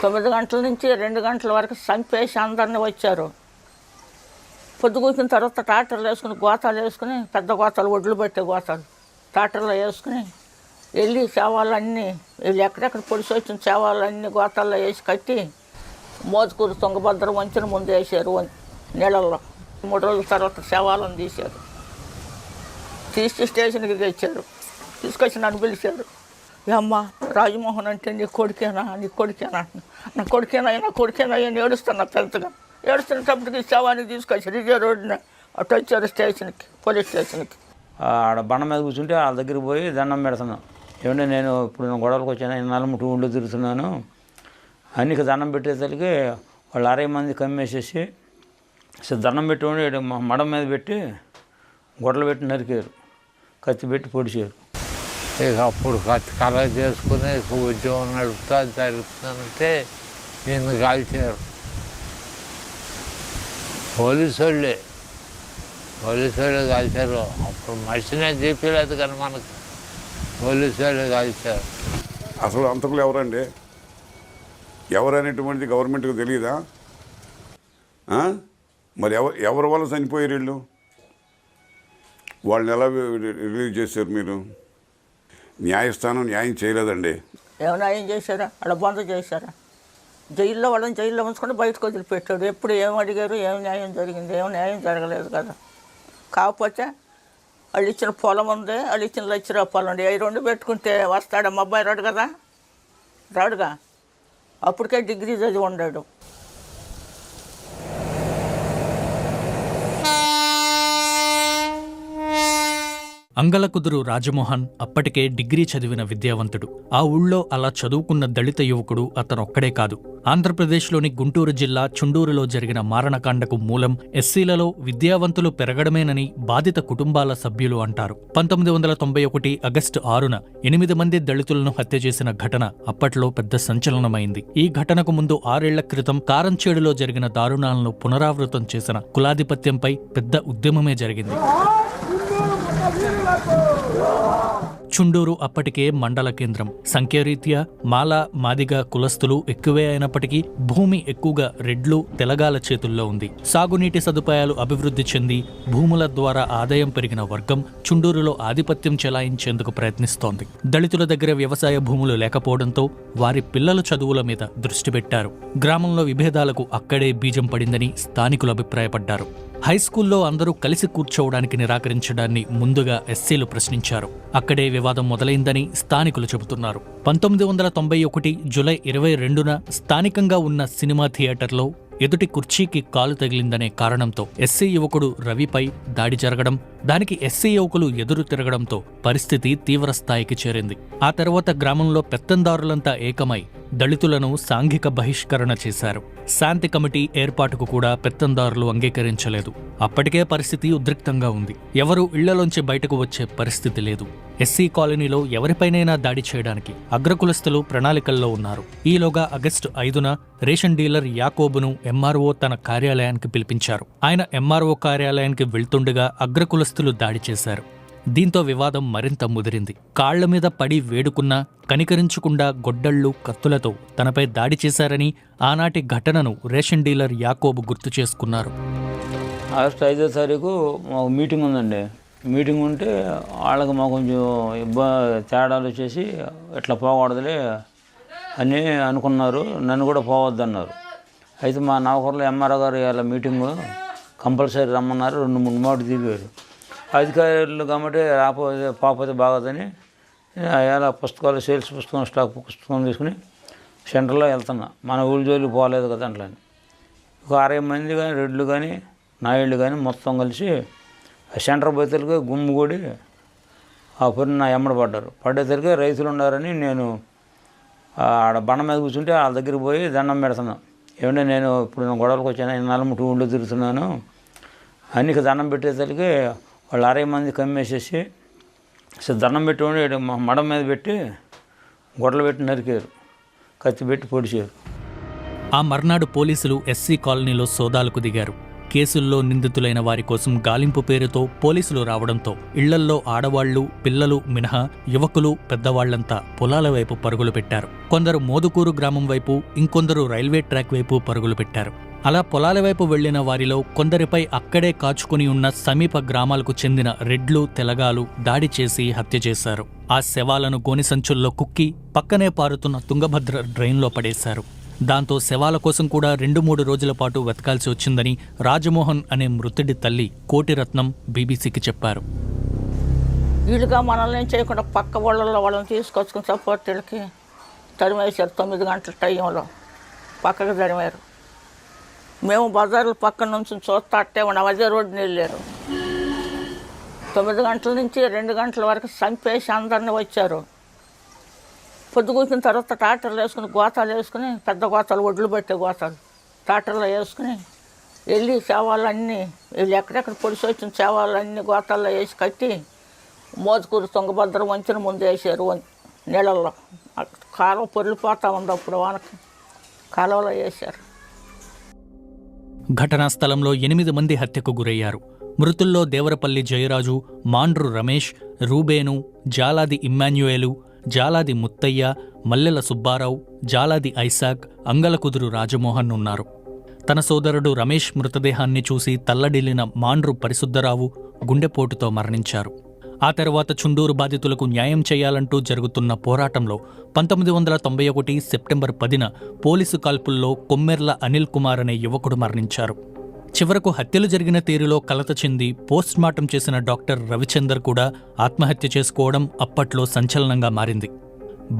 9 గంటల నుంచి 2 గంటల వరకు చంపేసి అందరినీ వచ్చారు. పొద్దుగూకిన తర్వాత ట్రాక్టర్లు వేసుకుని గోతాలు వేసుకుని, పెద్ద గోతాలు, ఒడ్లు పెట్టే గోతాలు ట్రాక్టర్లో వేసుకుని వెళ్ళి శవాలన్నీ వీళ్ళు ఎక్కడెక్కడ పొడిచి వచ్చిన శవాలన్నీ గోతాల్లో వేసి కట్టి మోతుకూరు తుంగభద్ర వంచిన ముందు వేసారు నీళ్ళల్లో. 3 రోజుల తర్వాత శవాలను తీశారు. తీసి స్టేషన్కి తెచ్చారు. తీసుకొచ్చి నన్ను పిలిచారు. అమ్మ రాజమోహన్ అంటే నీ కొడుకేనా నా కొడుకేనా అని ఏడుస్తున్నా. పెద్దగా ఏడుస్తున్నప్పటికి శవాన్ని తీసుకొచ్చి రిజర్వ్ రోడ్డున అటు వచ్చారు స్టేషన్కి, పోలీస్ స్టేషన్కి. ఆడ బండ మీద కూర్చుంటే వాళ్ళ దగ్గరికి పోయి దండం పెడుతున్నాం. ఏమంటే నేను ఇప్పుడు గొడవలకు వచ్చాను, నలుముట్టు ఊళ్ళో తిరుగుతున్నాను అన్ని దండం పెట్టేసరికి వాళ్ళు 60 మంది కమ్మేసేసి దండం పెట్టి మడ మీద పెట్టి గొడవలు పెట్టి నరికారు, కత్తి పెట్టి పొడిచారు. ఇక అప్పుడు కత్తి కలెక్ట్ చేసుకుని ఉద్యోగం నడుపుతా జరుగుతుందంటే నిన్ను కాల్చారు. పోలీసు వాళ్ళే కాల్చారు. అప్పుడు మనిషినే చెప్పలేదు కానీ మనకు పోలీసు వాళ్ళే కాల్చారు. అసలు అంతకులు ఎవరండి? ఎవరనేటువంటిది గవర్నమెంట్కి తెలియదా? మరి ఎవరి వల్ల చనిపోయారు వీళ్ళు? వాళ్ళని ఎలా రిలీజ్ చేశారు మీరు? న్యాయస్థానం న్యాయం చేయలేదండి. ఏం న్యాయం చేశారా? అలా బంద చేశారా? జైల్లో వాళ్ళని జైల్లో ఉంచుకొని బయటకు వదిలిపెట్టాడు. ఎప్పుడు ఏం అడిగారు? ఏం న్యాయం జరిగింది? ఏం న్యాయం జరగలేదు కదా. కాకపోతే వాళ్ళు ఇచ్చిన పొలం ఉంది, వాళ్ళు ఇచ్చిన ₹1,00,000 ఉంది. అవి 2 పెట్టుకుంటే వస్తాడా? మా అబ్బాయి రాడు కదా, రాడుగా. అప్పటికే డిగ్రీ చదివి ఉన్నాడు. అంగలకుదురు రాజమోహన్ అప్పటికే డిగ్రీ చదివిన విద్యావంతుడు. ఆ ఊళ్ళో అలా చదువుకున్న దళిత యువకుడు అతనొక్కడే కాదు. ఆంధ్రప్రదేశ్లోని గుంటూరు జిల్లా చుండూరులో జరిగిన మారణకాండకు మూలం ఎస్సీలలో విద్యావంతులు పెరగడమేనని బాధిత కుటుంబాల సభ్యులు అంటారు. 1991 ఆగస్టు 6న 8 మంది దళితులను హత్య చేసిన ఘటన అప్పట్లో పెద్ద సంచలనమైంది. ఈ ఘటనకు ముందు 6 ఏళ్ల క్రితం కారంచేడులో జరిగిన దారుణాలను పునరావృతం చేసిన కులాధిపత్యంపై పెద్ద ఉద్యమమే జరిగింది. చుండూరు అప్పటికే మండల కేంద్రం. సంఖ్యారీత్యా మాల, మాదిగ కులస్తులు ఎక్కువే అయినప్పటికీ భూమి ఎక్కువగా రెడ్లు, తెలగాల చేతుల్లో ఉంది. సాగునీటి సదుపాయాలు అభివృద్ధి చెంది భూముల ద్వారా ఆదాయం పెరిగిన వర్గం చుండూరులో ఆధిపత్యం చెలాయించేందుకు ప్రయత్నిస్తోంది. దళితుల దగ్గర వ్యవసాయ భూములు లేకపోవడంతో వారి పిల్లల చదువుల మీద దృష్టి పెట్టారు. గ్రామంలో విభేదాలకు అక్కడే బీజం పడిందని స్థానికులు అభిప్రాయపడ్డారు. హైస్కూల్లో అందరూ కలిసి కూర్చోవడానికి నిరాకరించడాన్ని ముందుగా ఎస్సీలు ప్రశ్నించారు. అక్కడే వివాదం మొదలైందని స్థానికులు చెబుతున్నారు. 1991 జూలై 22న స్థానికంగా ఉన్న సినిమా థియేటర్లో ఎదుటి కుర్చీకి కాలు తగిలిందనే కారణంతో ఎస్సీ యువకుడు రవిపై దాడి జరగడం, దానికి ఎస్సీ యువకులు ఎదురు తిరగడంతో పరిస్థితి తీవ్రస్థాయికి చేరింది. ఆ తర్వాత గ్రామంలో పెత్తందారులంతా ఏకమై దళితులను సాంఘిక బహిష్కరణ చేశారు. శాంతి కమిటీ ఏర్పాటుకు కూడా పెత్తందారులు అంగీకరించలేదు. అప్పటికే పరిస్థితి ఉద్రిక్తంగా ఉంది. ఎవరూ ఇళ్లలోంచి బయటకు వచ్చే పరిస్థితి లేదు. ఎస్సీ కాలనీలో ఎవరిపైనైనా దాడి చేయడానికి అగ్రకులస్తులు ప్రణాళికల్లో ఉన్నారు. ఈలోగా ఆగస్టు 5న రేషన్ డీలర్ యాకోబును ఎంఆర్ఓ తన కార్యాలయానికి పిలిపించారు. ఆయన ఎంఆర్ఓ కార్యాలయానికి వెళ్తుండగా అగ్రకులస్తులు దాడి చేశారు. దీంతో వివాదం మరింత ముదిరింది. కాళ్ల మీద పడి వేడుకున్నా కనికరించకుండా గొడ్డళ్లు, కత్తులతో తనపై దాడి చేశారని ఆనాటి ఘటనను రేషన్ డీలర్ యాకోబు గుర్తు చేసుకున్నారు. ఆగస్టు 5వ తారీఖు మాకు మీటింగ్ ఉందండి. మీటింగ్ ఉంటే వాళ్ళకి మాకు కొంచెం తేడాలు వచ్చేసి ఇట్లా పోకూడదులే అని అనుకున్నారు. నన్ను కూడా పోవద్దన్నారు. అయితే మా నౌకర్లో ఎంఆర్ఓ గారు ఇలా మీటింగు కంపల్సరీ రమ్మన్నారు. 2-3 మాటలు దిగారు అధికారులు. కాబట్టి పోకపోతే బాగోదని ఇలా పుస్తకాలు, సేల్స్ పుస్తకం, స్టాక్ పుస్తకం తీసుకుని సెంటర్లో వెళ్తున్నా. మన ఊళ్ళో జోలికి పోలేదు కదా అట్లా. ఒక 60 మంది కానీ రెడ్లు కానీ నాయుళ్ళు కానీ మొత్తం కలిసి సెంటర్ బయతలకి గుమ్మిగూడి ఆ పొరిని నా ఎమ్మడి పడ్డేసరికి రైతులు ఉన్నారని నేను ఆడ బండ మీద కూర్చుంటే వాళ్ళ దగ్గరికి పోయి దండం పెడుతున్నాను. ఏమంటే నేను ఇప్పుడు గొడవలకు వచ్చాను, నలుముట్టు ఊళ్ళో తిరుగుతున్నాను అన్ని దండం పెట్టేసరికి వాళ్ళు 60 మంది కమ్మేసేసి దండం పెట్టి మడ మీద పెట్టి గొడవలు పెట్టి నరికారు, కత్తి పెట్టి పొడిచారు. ఆ మర్నాడు పోలీసులు ఎస్సీ కాలనీలో సోదాలకు దిగారు. కేసుల్లో నిందితులైన వారి కోసం గాలింపు పేరుతో పోలీసులు రావడంతో ఇళ్లల్లో ఆడవాళ్లు, పిల్లలు మినహా యువకులు, పెద్దవాళ్లంతా పొలాల వైపు పరుగులు పెట్టారు. కొందరు మోదుకూరు గ్రామం వైపు, ఇంకొందరు రైల్వే ట్రాక్ వైపు పరుగులు పెట్టారు. అలా పొలాల వైపు వెళ్లిన వారిలో కొందరిపై అక్కడే కాచుకుని ఉన్న సమీప గ్రామాలకు చెందిన రెడ్లు, తెలగాలు దాడి చేసి హత్య చేశారు. ఆ శవాలను గోని సంచుల్లో కుక్కి పక్కనే పారుతున్న తుంగభద్ర డ్రైన్లో పడేశారు. దాంతో శవాల కోసం కూడా 2-3 రోజుల పాటు వెతకాల్సి వచ్చిందని రాజమోహన్ అనే మృతుడి తల్లి కోటిరత్నం బీబీసీకి చెప్పారు. వీళ్ళుగా మనల్ని ఏం చేయకుండా పక్క వాళ్ళని తీసుకొచ్చుకుని సపోర్ట్ వీళ్ళకి తరిమేశారు. 9 గంటల టైంలో పక్కకు తరిమారు. మేము బజార్ల పక్కన నుంచి చూస్తా అట్టే ఉన్నాం. అదే రోడ్డుని వెళ్ళారు. 9 గంటల నుంచి 2 గంటల వరకు చంపేసి అందరినీ వచ్చారు. పొద్దుగూకిన తర్వాత ట్రాక్టర్లు వేసుకుని గోతాలు వేసుకుని, పెద్ద గోతాలు, ఒడ్లు పెట్టే గోతాలు ట్రాక్టర్లో వేసుకుని వెళ్ళి శవాలన్నీ వీళ్ళు ఎక్కడెక్కడ పొడిచి వచ్చిన శవాలన్నీ గోతాల్లో వేసి కట్టి మోదుకూరు తుంగభద్ర వంచిన ముందు వేసారు. నీళ్ళల్లో కాలువ పొర్లిపోతూ ఉంది. అప్పుడు వానకి కాలువలో వేశారు. ఘటనా స్థలంలో 8 మంది హత్యకు గురయ్యారు. మృతుల్లో దేవరపల్లి జయరాజు, మాండ్రు రమేష్, రూబేను, జాలాది ఇమ్మాన్యుయేలు, జాలాది ముత్తయ్య, మల్లెల సుబ్బారావు, జాలాది ఐసాక్, అంగలకుదురు రాజమోహన్ ఉన్నారు. తన సోదరుడు రమేష్ మృతదేహాన్ని చూసి తల్లడిల్లిన మాండ్రు పరిశుద్ధరావు గుండెపోటుతో మరణించారు. ఆ తర్వాత చుండూరు బాధితులకు న్యాయం చేయాలంటూ జరుగుతున్న పోరాటంలో 1991 సెప్టెంబర్ 10న పోలీసు కాల్పుల్లో కొమ్మెర్ల అనిల్ కుమార్ అనే యువకుడు మరణించారు. చివరకు హత్యలు జరిగిన తీరులో కలత చెంది పోస్ట్మార్టం చేసిన డాక్టర్ రవిచందర్ కూడా ఆత్మహత్య చేసుకోవడం అప్పట్లో సంచలనంగా మారింది.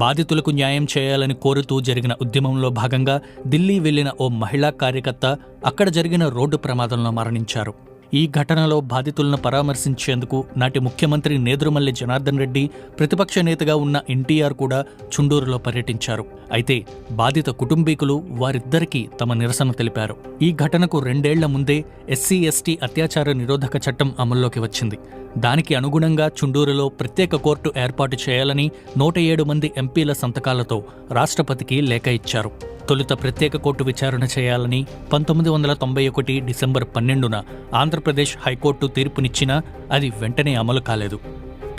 బాధితులకు న్యాయం చేయాలని కోరుతూ జరిగిన ఉద్యమంలో భాగంగా ఢిల్లీ వెళ్లిన ఓ మహిళా కార్యకర్త అక్కడ జరిగిన రోడ్డు ప్రమాదంలో మరణించారు. ఈ ఘటనలో బాధితులను పరామర్శించేందుకు నాటి ముఖ్యమంత్రి నేదురుమల్లి జనార్దన్ రెడ్డి, ప్రతిపక్ష నేతగా ఉన్న ఎన్టీఆర్ కూడా చుండూరులో పర్యటించారు. అయితే బాధిత కుటుంబీకులు వారిద్దరికీ తమ నిరసన తెలిపారు. ఈ ఘటనకు 2 ఏళ్ల ముందే SC/ST అత్యాచార నిరోధక చట్టం అమల్లోకి వచ్చింది. దానికి అనుగుణంగా చుండూరులో ప్రత్యేక కోర్టు ఏర్పాటు చేయాలని 107 మంది ఎంపీల సంతకాలతో రాష్ట్రపతికి లేఖ ఇచ్చారు. తొలుత ప్రత్యేక కోర్టు విచారణ చేయాలని 1991 డిసెంబర్ 12న ఆంధ్రప్రదేశ్ హైకోర్టు తీర్పునిచ్చినా అది వెంటనే అమలు కాలేదు.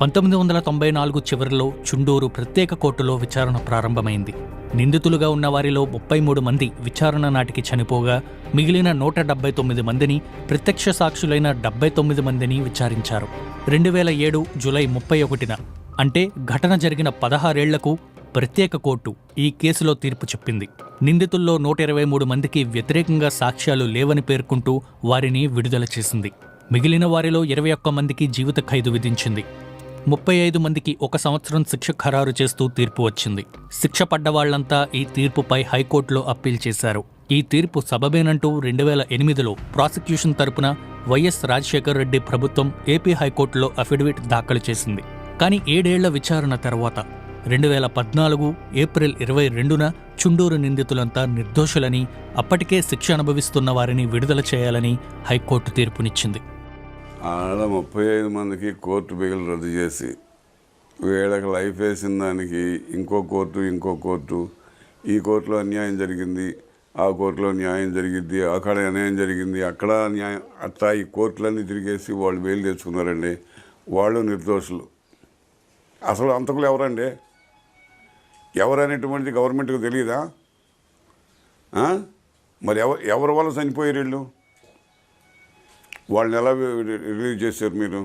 1994 చివరిలో చుండూరు ప్రత్యేక కోర్టులో విచారణ ప్రారంభమైంది. నిందితులుగా ఉన్న వారిలో 33 మంది విచారణ నాటికి చనిపోగా మిగిలిన 179 మందిని, ప్రత్యక్ష సాక్షులైన 79 మందిని విచారించారు. 2007 జూలై 31న అంటే ఘటన జరిగిన 16 ఏళ్లకు ప్రత్యేక కోర్టు ఈ కేసులో తీర్పు చెప్పింది. నిందితుల్లో 123 మందికి వ్యతిరేకంగా సాక్ష్యాలు లేవని పేర్కొంటూ వారిని విడుదల చేసింది. మిగిలిన వారిలో 21 మందికి జీవిత ఖైదు విధించింది. 35 మందికి 1 సంవత్సరం శిక్ష ఖరారు చేస్తూ తీర్పు వచ్చింది. శిక్ష పడ్డవాళ్లంతా ఈ తీర్పుపై హైకోర్టులో అప్పీల్ చేశారు. ఈ తీర్పు సబబేనంటూ 2008లో ప్రాసిక్యూషన్ తరపున వైఎస్ రాజశేఖర్ రెడ్డి ప్రభుత్వం ఏపీ హైకోర్టులో అఫిడవిట్ దాఖలు చేసింది. కానీ 7 ఏళ్ల విచారణ తర్వాత 2014 ఏప్రిల్ 22న చుండూరు నిందితులంతా నిర్దోషులని, అప్పటికే శిక్ష అనుభవిస్తున్న వారిని విడుదల చేయాలని హైకోర్టు తీర్పునిచ్చింది. ఆడ 35 మందికి కోర్టు బిగులు రద్దు చేసి వీళ్ళకి లైఫ్ వేసిన దానికి ఇంకో కోర్టు, ఈ కోర్టులో అన్యాయం జరిగింది, ఆ కోర్టులో న్యాయం జరిగింది, అక్కడ అన్యాయం జరిగింది, అక్కడ న్యాయం, అట్లా ఈ కోర్టులన్నీ తిరిగేసి వాళ్ళు బెయిల్ తెచ్చుకున్నారండి. వాళ్ళు నిర్దోషులు. అసలు అంతకులు ఎవరండి? ఎవరనేటువంటిది గవర్నమెంట్కి తెలియదా? మరి ఎవరి వల్ల చనిపోయారు వీళ్ళు? వాళ్ళని ఎలా రిలీజ్ చేశారు మీరు?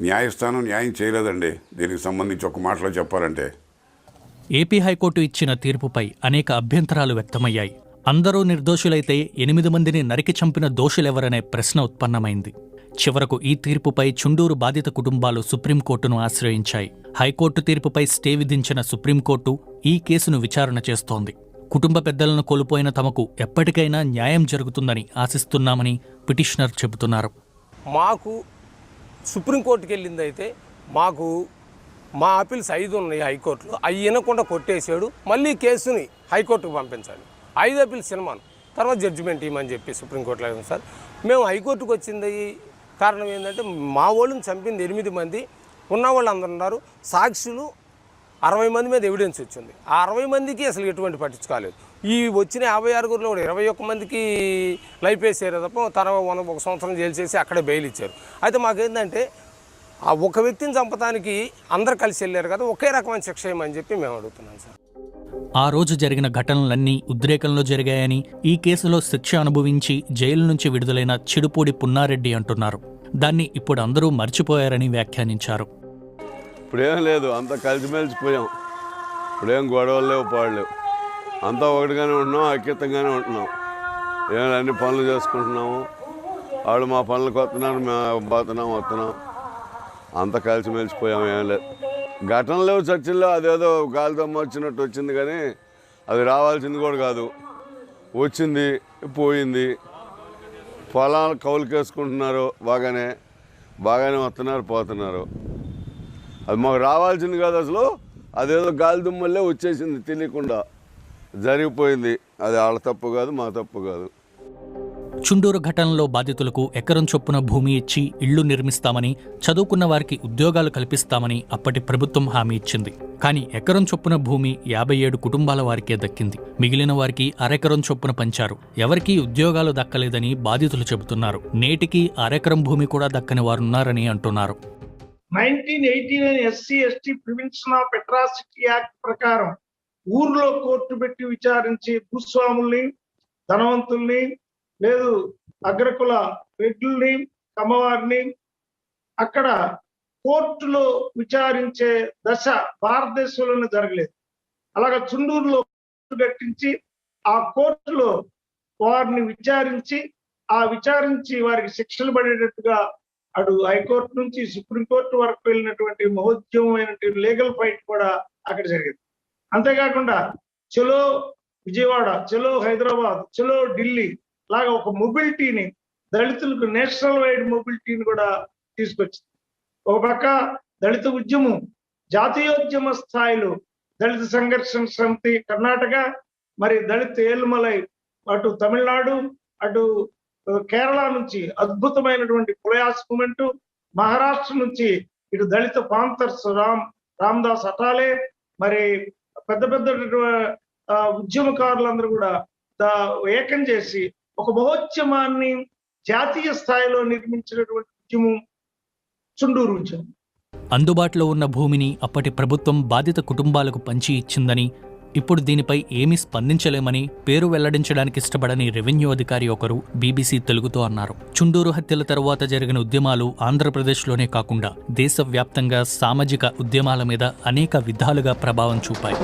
న్యాయస్థానం న్యాయం చేయలేదండి దీనికి సంబంధించి ఒక మాటలో చెప్పాలంటే. ఏపీ హైకోర్టు ఇచ్చిన తీర్పుపై అనేక అభ్యంతరాలు వ్యక్తమయ్యాయి. అందరూ నిర్దోషులైతే 8 మందిని నరికి చంపిన దోషులెవరనే ప్రశ్న ఉత్పన్నమైంది. చివరకు ఈ తీర్పుపై చుండూరు బాధిత కుటుంబాలు సుప్రీంకోర్టును ఆశ్రయించాయి. హైకోర్టు తీర్పుపై స్టే విధించిన సుప్రీంకోర్టు ఈ కేసును విచారణ చేస్తోంది. కుటుంబ పెద్దలను కోల్పోయిన తమకు ఎప్పటికైనా న్యాయం జరుగుతుందని ఆశిస్తున్నామని పిటిషనర్ చెబుతున్నారు. మాకు సుప్రీంకోర్టుకి వెళ్ళిందైతే మాకు మా అపీల్స్ 5 ఉన్నాయి హైకోర్టులో, అవి వినకుండా కొట్టేసాడు. మళ్ళీ కేసుని హైకోర్టుకు పంపించాలి. 5 అపీల్స్ సినిమాను తర్వాత జడ్జిమెంట్ ఇవ్వమని చెప్పి సుప్రీంకోర్టులో అయింది సార్. మేము హైకోర్టుకు వచ్చింది కారణం ఏంటంటే మా వాళ్ళని చంపింది 8 మంది, ఉన్న వాళ్ళు అందరు ఉన్నారు. సాక్షులు 60 మంది మీద ఎవిడెన్స్ వచ్చింది. ఆ 60 మందికి అసలు ఎటువంటి పట్టించుకోలేదు. ఈ వచ్చిన 56లో కూడా 21 మందికి లైఫ్ వేసారు తప్ప తర్వాత 1 సంవత్సరం జైలు చేసి అక్కడే బెయిల్ ఇచ్చారు. అయితే మాకేంటంటే ఆ ఒక వ్యక్తిని చంపడానికి అందరు కలిసి వెళ్ళారు కదా, ఒకే రకమైన శిక్ష ఏమని చెప్పి మేము అడుగుతున్నాం సార్. ఆ రోజు జరిగిన ఘటనలన్నీ ఉద్రేకంలో జరిగాయని, ఈ కేసులో శిక్ష అనుభవించి జైలు నుంచి విడుదలైన చిడుపూడి పున్నారెడ్డి అంటున్నారు. దాన్ని ఇప్పుడు అందరూ మర్చిపోయారని వ్యాఖ్యానించారు. ఇప్పుడేం లేదు, అంతా కలిసిమెలిసిపోయాం. ఇప్పుడేం గొడవలు లేవు, పాడలేవు, అంతా ఒకటిగానే ఉంటున్నాం, ఐక్యతంగానే ఉంటున్నాం. ఏమైనా అన్ని పనులు చేసుకుంటున్నాము. వాళ్ళు మా పనులకు వస్తున్నారు, మేము పోతున్నాం వస్తున్నాం, అంతా కలిసిమెలిసిపోయాం. ఏం లేదు, ఘటనలు లేవు, చర్చల్లో అదేదో గాలిదమ్మ వచ్చినట్టు వచ్చింది, కానీ అది రావాల్సింది కూడా కాదు. వచ్చింది పోయింది. పొలాలు కౌలుకేసుకుంటున్నారు, బాగానే వస్తున్నారు పోతున్నారు. అది మాకు రావాల్సింది కాదు అసలు. అదేదో గాలి దుమ్మల్లే వచ్చేసింది, తెలియకుండా జరిగిపోయింది. అది వాళ్ళ తప్పు కాదు, మా తప్పు కాదు. చుండూరు ఘటనలో బాధితులకు ఎకరం చొప్పున భూమి ఇచ్చి ఇళ్లు నిర్మిస్తామని, చదువుకున్న వారికి ఉద్యోగాలు కల్పిస్తామని అప్పటి ప్రభుత్వం హామీ ఇచ్చింది. కానీ ఎకరం చొప్పున భూమి 57 కుటుంబాల వారికే దక్కింది. మిగిలిన వారికి అరెకరం చొప్పున పంచారు. ఎవరికీ ఉద్యోగాలు దక్కలేదని బాధితులు చెబుతున్నారు. నేటికి అరెకరం భూమి కూడా దక్కని వారున్నారని అంటున్నారు. 1989 SC/ST prevention of atrocity act ప్రకారం ఊర్లో కోర్టు పెట్టి విచారించి భూస్వాముల్ని, ధనవంతుల్ని, లేదు అగ్రకుల రెడ్లుని, కమ్మవారిని అక్కడ కోర్టులో విచారించే దశ భారతదేశంలోనే జరగలేదు. అలాగే చుండూరులో కట్టించి ఆ కోర్టులో వారిని విచారించి వారికి శిక్షలు పడేటట్టుగా అటు హైకోర్టు నుంచి సుప్రీంకోర్టు వరకు వెళ్ళినటువంటి మహోద్యమైనటువంటి లీగల్ ఫైట్ కూడా అక్కడ జరిగింది. అంతేకాకుండా చలో విజయవాడ, చలో హైదరాబాద్, చలో ఢిల్లీ లాగా ఒక మొబిలిటీని, దళితులకు నేషనల్ వైడ్ మొబిలిటీని కూడా తీసుకొచ్చింది. ఒక పక్క దళిత ఉద్యమం జాతీయోద్యమ స్థాయిలో దళిత సంఘర్షణ సమితి కర్ణాటక, మరి దళిత ఏలుమలై అటు తమిళనాడు, అటు కేరళ నుంచి అద్భుతమైనటువంటి ప్రయాస్ మూమెంట్, మహారాష్ట్ర నుంచి ఇటు దళిత పాంథర్స్ రామ్దాస్ అటాలే, మరి పెద్ద పెద్ద ఉద్యమకారులందరూ కూడా ఏకం చేసి ఒక మహోద్యమాన్ని జాతీయ స్థాయిలో నిర్మించినటువంటి ఉద్యమం చుండూరు ఉద్యమం. అందుబాటులో ఉన్న భూమిని అప్పటి ప్రభుత్వం బాధిత కుటుంబాలకు పంచి ఇచ్చిందని, ఇప్పుడు దీనిపై ఏమీ స్పందించలేమని పేరు వెల్లడించడానికి ఇష్టపడని రెవెన్యూ అధికారి ఒకరు BBC తెలుగుతో అన్నారు. చుండూరు హత్యల తరువాత జరిగిన ఉద్యమాలు ఆంధ్రప్రదేశ్లోనే కాకుండా దేశవ్యాప్తంగా సామాజిక ఉద్యమాల మీద అనేక విధాలుగా ప్రభావం చూపాయి.